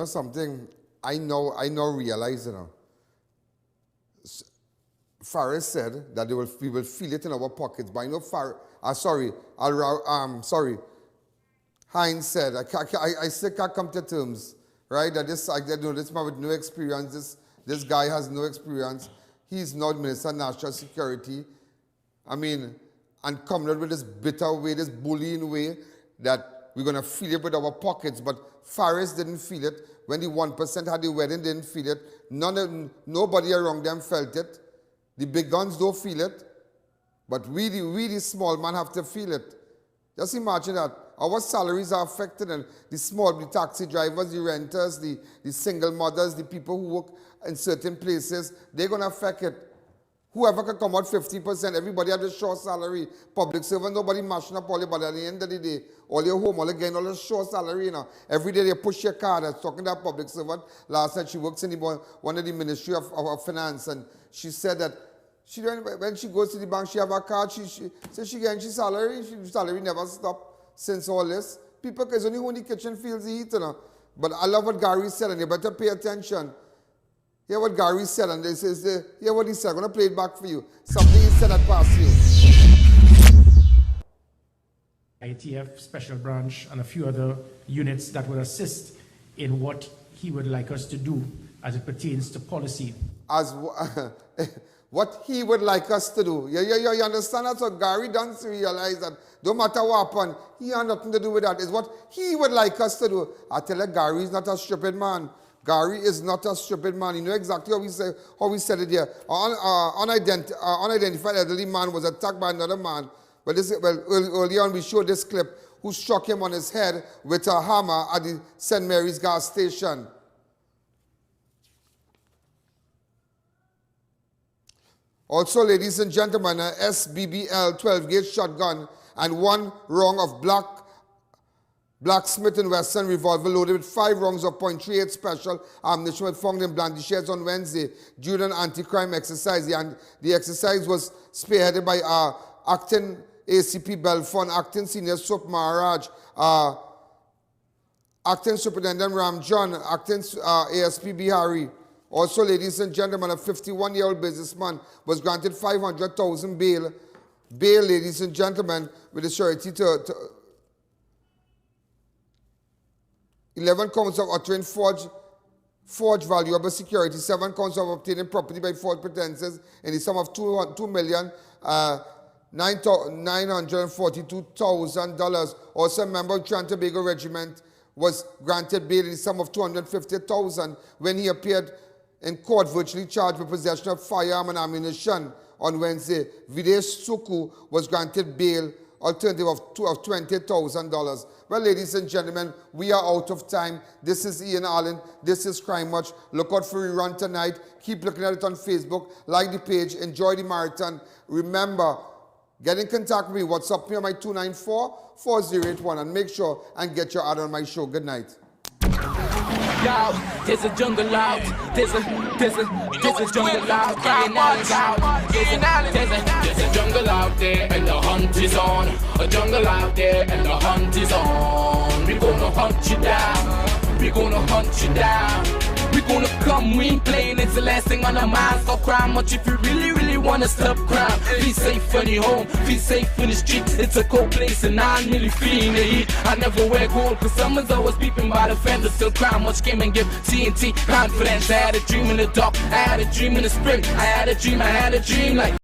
Something I now realize, Faris said that we will feel it in our pockets, but I know Heinz said, I still can't come to terms, right? That this man with no experience, this guy has no experience. He's not Minister of National Security. I mean, and coming out with this bitter way, this bullying way, that we're going to feel it with our pockets, but Faris didn't feel it. When the 1% had the wedding, didn't feel it. Nobody around them felt it. The big guns don't feel it. But we, the small man, have to feel it. Just imagine that. Our salaries are affected, and the taxi drivers, the renters, the single mothers, the people who work in certain places, they're going to affect it. Whoever can come out 50%, everybody has a short salary. Public servant, nobody mashing up all your, but at the end of the day, all your home, all again, all the short salary, Every day they push your card. I was talking to a public servant last night. She works in one of the Ministry of Finance, and she said that when she goes to the bank, she have a card. She says she getting her salary. Her salary never stopped since all this. People, because only who in the kitchen feels the heat, But I love what Gary said, and you better pay attention. Hear what Gary said, and this is hear what he said. I'm going to play it back for you. Something he said that passed you. ITF Special Branch and a few other units that would assist in what he would like us to do as it pertains to policy. As what he would like us to do. You understand that? So Gary doesn't realize that no matter what happened, he had nothing to do with that. It's what he would like us to do. I tell you, Gary is not a stupid man. Gary is not a stupid man. You know exactly how we said it here. Unidentified elderly man was attacked by another man. But earlier on we showed this clip who struck him on his head with a hammer at the St. Mary's gas station. Also, ladies and gentlemen, a SBBL 12-gauge shotgun and 1 round of Black Smith & Wesson revolver loaded with 5 rounds of .38 special ammunition were found in Blandisheds on Wednesday during an anti-crime exercise. The exercise was spearheaded by acting ACP Belfon, acting Senior Sup Maharaj, acting Superintendent Ram John, acting ASP Bihari. Also, ladies and gentlemen, a 51-year-old businessman was granted $500,000 bail. Bail, ladies and gentlemen, with a surety to 11 counts of uttering forged valuable security, 7 counts of obtaining property by false pretenses in the sum of $2,942,000. Also, a member of Trinidad and Tobago Regiment was granted bail in the sum of $250,000 when he appeared in court virtually charged with possession of firearm and ammunition on Wednesday. Videsh Suku was granted bail alternative of $20,000. Well, ladies and gentlemen, we are out of time. This is Ian Alleyne. This is Crime Watch. Look out for rerun tonight. Keep looking at it on Facebook. Like the page. Enjoy the marathon. Remember, get in contact with me. WhatsApp me on my 294-4081 and make sure and get your ad on my show. Good night. Yo, there's a jungle out. There's a jungle out. There's a jungle out there and the hunt is on. A jungle out there and the hunt is on. We gonna hunt you down. We gonna hunt you down. We gonna come, we ain't playing, it's the last thing on our minds. Stop crime much if you really wanna stop crime. Be safe in your home, be safe in the street. It's a cold place and I'm really feeling the heat. I never wear gold cause someone's always peeping by the fence. Still crime much came and give TNT confidence. I had a dream in the dark, I had a dream in the spring. I had a dream like